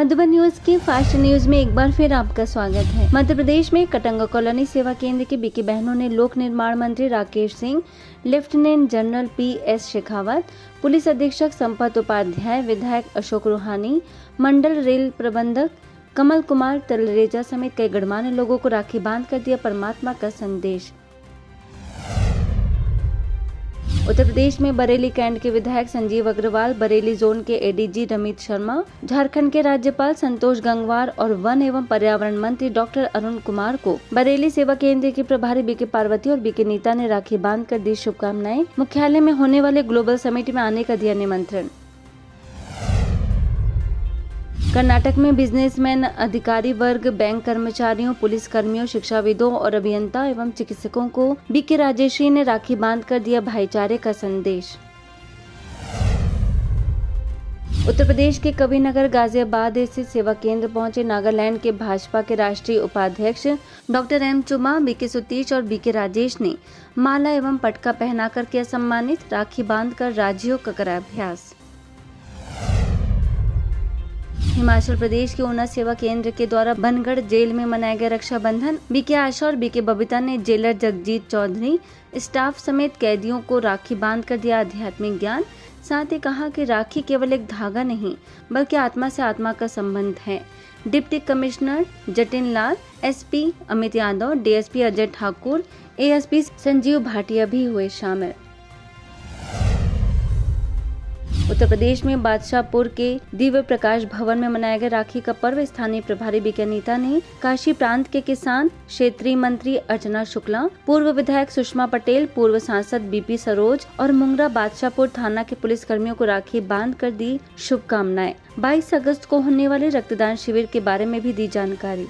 Madhuban news की fast news में एक बार फिर आपका स्वागत है। मध्य प्रदेश में कटंगा कॉलोनी सेवा केंद्र की बीके बहनों ने लोक निर्माण मंत्री Rakesh Singh, lieutenant general PS Shekhawat, police अधीक्षक संपत उपाध्याय, विधायक अशोक रूहानी, मंडल रेल प्रबंधक कमल कुमार तलरेजा समेत कई गणमान्य लोगों को राखी बांध कर दिया परमात्मा का संदेश। उत्तर प्रदेश में बरेली कैंट के विधायक संजीव अग्रवाल, बरेली जोन के ADG रमित शर्मा, झारखंड के राज्यपाल संतोष गंगवार और वन एवं पर्यावरण मंत्री डॉक्टर अरुण कुमार को बरेली सेवा केंद्र की प्रभारी बीके पार्वती और बीके नीता ने राखी बांध कर दी शुभकामनाएं। मुख्यालय में होने वाले ग्लोबल समिट में आने का दिया निमंत्रण। कर्नाटक में बिजनेसमैन, अधिकारी वर्ग, बैंक कर्मचारियों, पुलिस कर्मियों, शिक्षाविदों और अभियंता एवं चिकित्सकों को बीके राजेश्री ने राखी बांध कर दिया भाईचारे का संदेश। उत्तर प्रदेश के कबीरनगर गाजियाबाद स्थित सेवा केंद्र पहुंचे नागालैंड के भाजपा के राष्ट्रीय उपाध्यक्ष डॉक्टर M चुमा, बीके सुतीश और बीके राजेश ने माला एवं पटका पहनाकर किया सम्मानित। राखी बांधकर राज्यों का करा अभ्यास। हिमाचल प्रदेश के ऊना सेवा केंद्र के द्वारा बनगढ़ जेल में मनाया गया रक्षाबंधन। बीके आशा और बीके बबीता ने जेलर जगजीत चौधरी, स्टाफ समेत कैदियों को राखी बांध कर दिया आध्यात्मिक ज्ञान। साथ ही कहा कि राखी केवल एक धागा नहीं बल्कि आत्मा से आत्मा का संबंध है। Deputy commissioner Jatin Lal, SP Amit Yadav, DSP Ajay Thakur, ASP Sanjeev Bhatia भी हुए शामिल। उत्तर प्रदेश में बादशाहपुर के दिव्य प्रकाश भवन में मनाया गया राखी का पर्व। स्थानीय प्रभारी बीके नीता ने काशी प्रांत के किसान, क्षेत्रीय मंत्री अर्चना शुक्ला, पूर्व विधायक सुषमा पटेल, पूर्व सांसद BP सरोज और मुंगरा बादशाहपुर थाना के पुलिस कर्मियों को राखी बांध कर दी शुभकामनाएं। 22 अगस्त को होने वाले रक्तदान शिविर के बारे में भी दी जानकारी।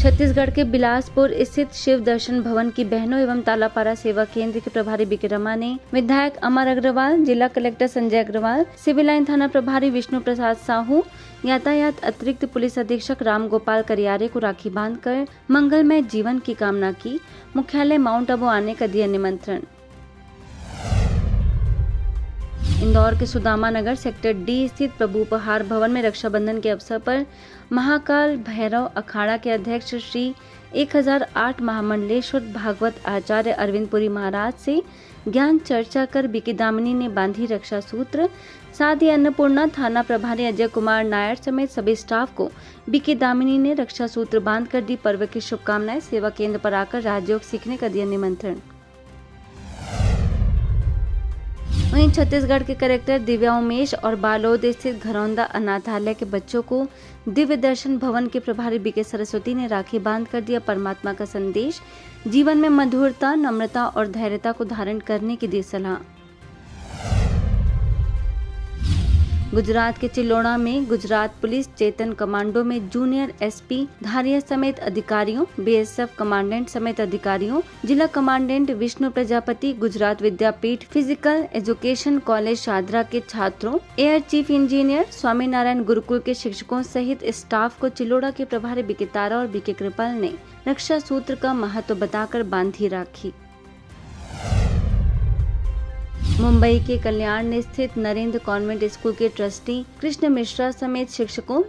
छत्तीसगढ़ के बिलासपुर स्थित शिव दर्शन भवन की बहनों एवं तालापारा सेवा केंद्र के प्रभारी बीके रमा ने विधायक अमर अग्रवाल, जिला collector Sanjay Agarwal, civil line थाना प्रभारी विष्णु प्रसाद साहू, यातायात अतिरिक्त पुलिस अधीक्षक राम गोपाल करियारे को राखी बांधकर मंगलमय जीवन की कामना की। मुख्यालय माउंट आबू आने का दिया निमंत्रण। इंदौर के सुदामा नगर सेक्टर D स्थित प्रभु उपहार भवन में रक्षाबंधन के अवसर पर महाकाल भैरव अखाड़ा के अध्यक्ष श्री 1008 महामंडलेश्वर भागवत आचार्य अरविंदपुरी महाराज से ज्ञान चर्चा कर बीके दामिनी ने बांधी रक्षा सूत्र। साथ ही अन्नपूर्णा थाना प्रभारी अजय कुमार नायर समेत सभी स्टाफ को बीके दामिनी ने रक्षा सूत्र बांध कर दी पर्व की शुभकामनाएं। सेवा केंद्र पर आकर राजयोग सीखने का दिया निमंत्रण। वहीं छत्तीसगढ़ के कलेक्टर दिव्या उमेश और बालोद स्थित घरौंदा अनाथालय के बच्चों को दिव्य दर्शन भवन के प्रभारी बीके सरस्वती ने राखी बांध कर दिया परमात्मा का संदेश। जीवन में मधुरता, नम्रता और धैर्यता को धारण करने की दी सलाह। गुजरात के चिल्लोड़ा में गुजरात पुलिस चेतन कमांडो में जूनियर SP धारिया समेत अधिकारियों, BSF कमांडेंट समेत अधिकारियों, जिला commandant Vishnu Prajapati, Gujarat Vidyapith physical education college Shahdara के छात्रों, air chief engineer, Swaminarayan Gurukul के शिक्षकों सहित स्टाफ को चिल्लोड़ा के प्रभारी बीके तारा और बीके कृपाल ने रक्षा सूत्र का महत्व बताकर बांधी राखी। मुंबई के कल्याण स्थित नरेंद्र कॉन्वेंट स्कूल के ट्रस्टी कृष्ण मिश्रा समेत शिक्षकों,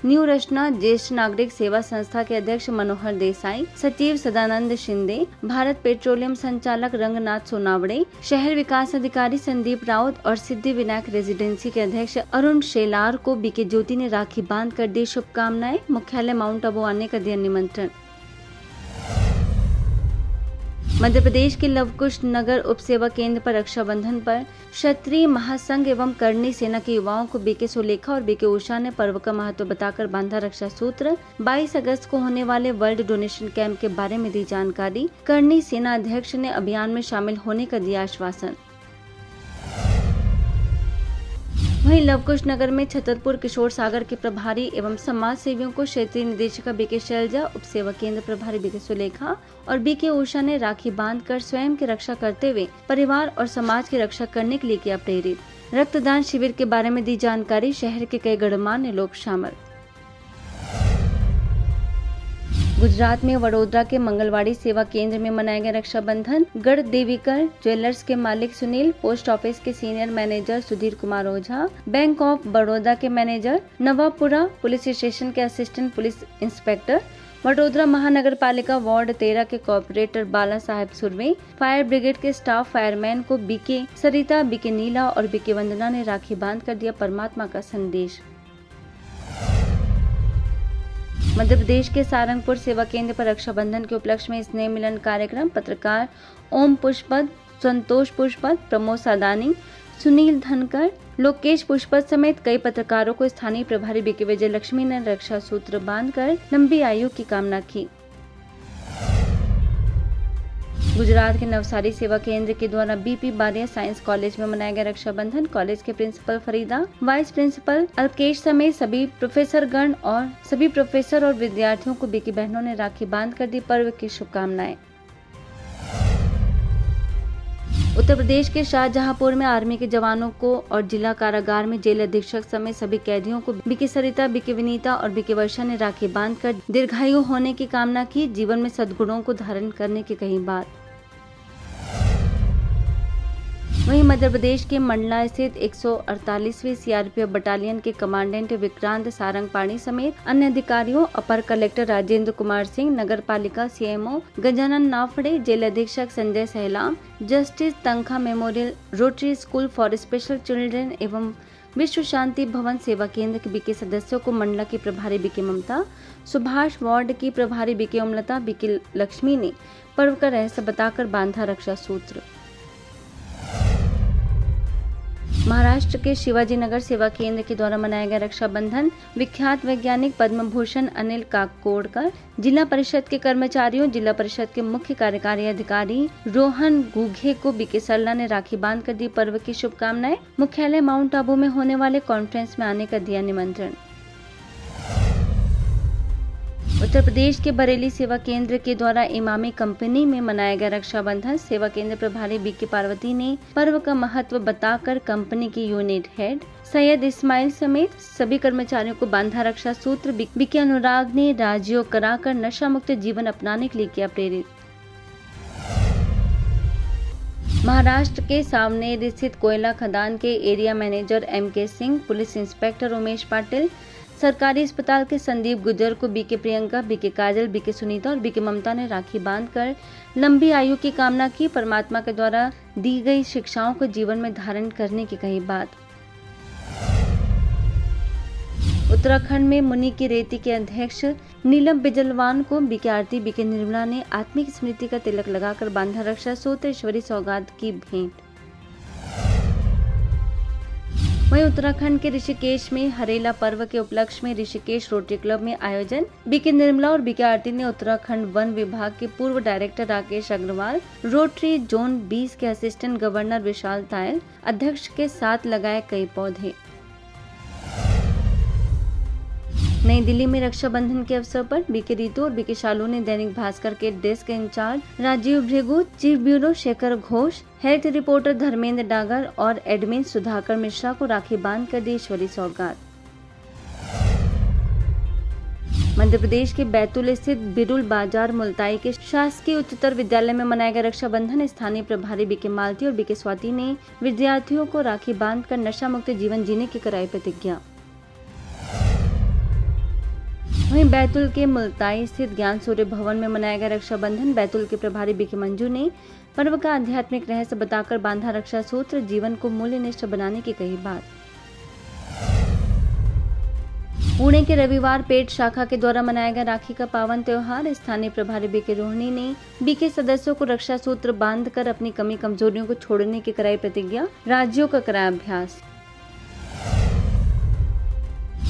न्यू रचना ज्येष्ठ नागरिक सेवा संस्था के अध्यक्ष मनोहर देसाई, सचिव सदानंद शिंदे, भारत पेट्रोलियम संचालक रंगनाथ सोनावड़े, शहर विकास अधिकारी संदीप राउत और सिद्धि विनायक रेजिडेंसी के अध्यक्ष अरुण शेलार को बीके ज्योति ने राखी बांध कर दी शुभकामनाएं। मुख्यालय माउंट आबू आने का दिया निमंत्रण। मध्य प्रदेश के लवकुश नगर उप सेवा केंद्र पर रक्षाबंधन पर क्षत्रिय महासंघ एवं करणी सेना के युवाओं को बीके सुलेखा और बीके उषा ने पर्व का महत्व बताकर बांधा रक्षा सूत्र। 22 अगस्त को होने वाले वर्ल्ड डोनेशन कैंप के बारे में दी जानकारी। करणी सेना अध्यक्ष ने अभियान में शामिल होने का दिया आश्वासन। वहीं लवकुश नगर में छतरपुर किशोर सागर के प्रभारी एवं समाज सेवियों को क्षेत्रीय निदेशिका बीके शैलजा, उप सेवा केंद्र प्रभारी बीके सुलेखा और बीके उषा ने राखी बांधकर स्वयं की रक्षा करते हुए परिवार और समाज की रक्षा करने के लिए किया प्रेरित। रक्तदान शिविर के बारे में दी जानकारी। शहर के कई गणमान्य लोग शामिल। गुजरात में वडोदरा के मंगलवाड़ी सेवा केंद्र में मनाया गया रक्षाबंधन। गढ़ देवीकर ज्वेलर्स के मालिक सुनील, पोस्ट ऑफिस के senior manager Sudhir Kumar Ojha, bank of Baroda के मैनेजर नवापुरा, पुलिस स्टेशन के असिस्टेंट पुलिस इंस्पेक्टर, वडोदरा महानगर पालिका वार्ड 13 के कॉर्पोरेटर बाला साहेब सुरवे, फायर ब्रिगेड के स्टाफ फायरमैन को बीके सरिता, बीके नीला और बीके वंदना ने राखी बांध कर दिया परमात्मा का संदेश। मध्य प्रदेश के सारंगपुर सेवा केंद्र पर रक्षाबंधन के उपलक्ष्य में स्नेह मिलन कार्यक्रम। पत्रकार ओम पुष्पत, संतोष पुष्पत, प्रमोद सादानी, सुनील धनकर, लोकेश पुष्पत समेत कई पत्रकारों को स्थानीय प्रभारी बीके विजय लक्ष्मी ने रक्षा सूत्र बांधकर लंबी आयु की कामना की। गुजरात के नवसारी सेवा केंद्र के द्वारा बीपी बारिया साइंस कॉलेज में मनाया गया रक्षाबंधन। कॉलेज के principal Farida, vice principal Alkesh समेत सभी प्रोफेसर और विद्यार्थियों को बीकी बहनों ने राखी बांध कर दी पर्व की शुभकामनाएं। उत्तर प्रदेश के शाहजहांपुर में आर्मी के जवानों को और जिला कारागार में जेल अधीक्षक समेत सभी कैदियों को बीके सरिता, बीके विनीता और बीके वर्षा ने राखी बांधकर दीर्घायु होने की कामना की, जीवन में सद्गुणों को धारण करने की कही बात। वहीं मध्य प्रदेश के मंडला स्थित 148वीं सीआरपीएफ बटालियन के कमांडेंट विक्रांत सारंगपाणी समेत अन्य अधिकारियों, अपर कलेक्टर राजेंद्र कुमार सिंह, नगर पालिका सीएमओ गजानन नाफड़े, जेल अधीक्षक Sanjay Sahlam, justice Tankha memorial, Rotary school for special children एवं विश्व शांति भवन सेवा केंद्र के बीके सदस्यों को मंडला की प्रभारी बीके ममता, सुभाष वार्ड की प्रभारी बीके ओमलता, बीके लक्ष्मी ने पर्व का रहस्य बताकर बांधा रक्षा सूत्र। महाराष्ट्र के शिवाजी नगर सेवा केंद्र के द्वारा मनाया गया रक्षाबंधन। विख्यात वैज्ञानिक पद्म भूषण अनिल काकोडकर, जिला परिषद के कर्मचारियों, जिला परिषद के मुख्य कार्यकारी अधिकारी रोहन गुघे को बीके सरला ने राखी बांध कर दी पर्व की शुभकामनाएं। मुख्यालय माउंट आबू में होने वाले कॉन्फ्रेंस में आने का दिया निमंत्रण। उत्तर प्रदेश के बरेली सेवा केंद्र के द्वारा इमामी कंपनी में मनाया गया रक्षाबंधन। सेवा केंद्र प्रभारी बीके पार्वती ने पर्व का महत्व बताकर कंपनी की यूनिट हेड सैयद इस्माइल समेत सभी कर्मचारियों को बांधा रक्षा सूत्र। बीके अनुराग ने राजयोग कराकर नशा मुक्त जीवन अपनाने के लिए किया प्रेरित। महाराष्ट्र के सावनेर स्थित कोयला खदान के area manager MK Singh, police inspector Umesh Patil, सरकारी अस्पताल के संदीप गुजर को BK Priyanka, BK Kajal, BK Sunita और बीके ममता ने राखी बांधकर लंबी आयु की कामना की, परमात्मा के द्वारा दी गई शिक्षाओं को जीवन में धारण करने की कही बात। उत्तराखंड में मुनि की रेती के अध्यक्ष नीलम बिजलवान को बीके आरती, बीके निर्मला ने आत्मिक स्मृति का तिलक लगाकर बांधा रक्षा सूत्र, ईश्वरी सौगात की भेंट। वहीं उत्तराखंड के ऋषिकेश में हरेला पर्व के उपलक्ष्य में ऋषिकेश रोटरी क्लब में आयोजन। बीके निर्मला और बीके आरती ने उत्तराखंड वन विभाग के पूर्व director Rakesh Agarwal, Rotary zone 20 के असिस्टेंट गवर्नर विशाल तायल, अध्यक्ष के साथ लगाए कई पौधे। नई दिल्ली में रक्षाबंधन के अवसर पर बीके रीतू और बीके शालू ने दैनिक भास्कर के desk in charge Rajiv Bhrigu, chief bureau Shekhar Ghosh, health reporter Dharmendra Dagar और एडमिन सुधाकर मिश्रा को राखी बांध कर दी ईश्वरी सौगात। मध्य प्रदेश के बैतूल स्थित बिरुल बाजार मुल्ताई के शासकीय उच्चतर विद्यालय में मनाया गया रक्षाबंधन। स्थानीय प्रभारी बीके मालती और बीके स्वाति ने विद्यार्थियों को राखी बांधकर नशा मुक्त जीवन जीने की कराई प्रतिज्ञा। वहीं बैतूल के मुल्ताई स्थित ज्ञान सूर्य भवन में मनाया गया रक्षाबंधन। बैतूल के प्रभारी बीके मंजू ने पर्व का आध्यात्मिक रहस्य बताकर बांधा रक्षा सूत्र, जीवन को मूल्यनिष्ठ बनाने की कही बात। पुणे के रविवार पेट शाखा के द्वारा मनाया गया राखी का पावन त्योहार। स्थानीय प्रभारी बीके रोहिणी ने बीके सदस्यों को रक्षा सूत्र बांधकर अपनी कमी कमजोरियों को छोड़ने की कराई प्रतिज्ञा, राज्यों का कराया अभ्यास।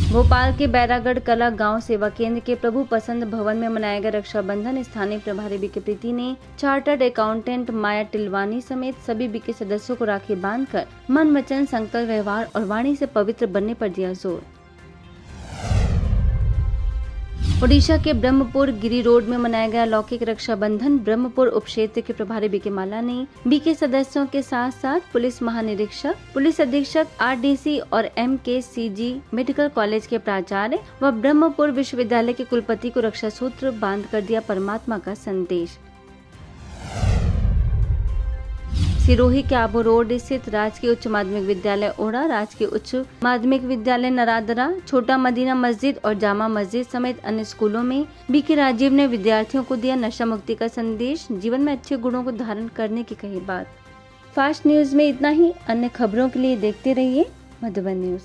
भोपाल के बैरागढ़ कला गांव सेवा केंद्र के प्रभु पसंद भवन में मनाया गया रक्षाबंधन। स्थानीय प्रभारी बीके प्रीति ने चार्टर्ड अकाउंटेंट माया टिलवानी समेत सभी बीके सदस्यों को राखी बांधकर मन, वचन, संकल्प, व्यवहार और वाणी से पवित्र बनने पर दिया जोर। ओडिशा के ब्रह्मपुर गिरी रोड में मनाया गया लौकिक रक्षाबंधन। ब्रह्मपुर उपक्षेत्र के प्रभारी बीके माला ने बीके सदस्यों के साथ साथ पुलिस महानिरीक्षक, पुलिस अधीक्षक, आरडीसी और MKCG मेडिकल कॉलेज के प्राचार्य व ब्रह्मपुर विश्वविद्यालय के कुलपति को रक्षा सूत्र बांध कर दिया परमात्मा का संदेश। सिरोही के आबू रोड स्थित राजकीय उच्च माध्यमिक विद्यालय ओढ़ा, राजकीय उच्च माध्यमिक विद्यालय नरादरा, छोटा मदीना मस्जिद और जामा मस्जिद समेत अन्य स्कूलों में बीके राजीव ने विद्यार्थियों को दिया नशा मुक्ति का संदेश, जीवन में अच्छे गुणों को धारण करने की कही बात। फास्ट न्यूज में इतना ही। अन्य खबरों के लिए देखते रहिए मधुबन न्यूज।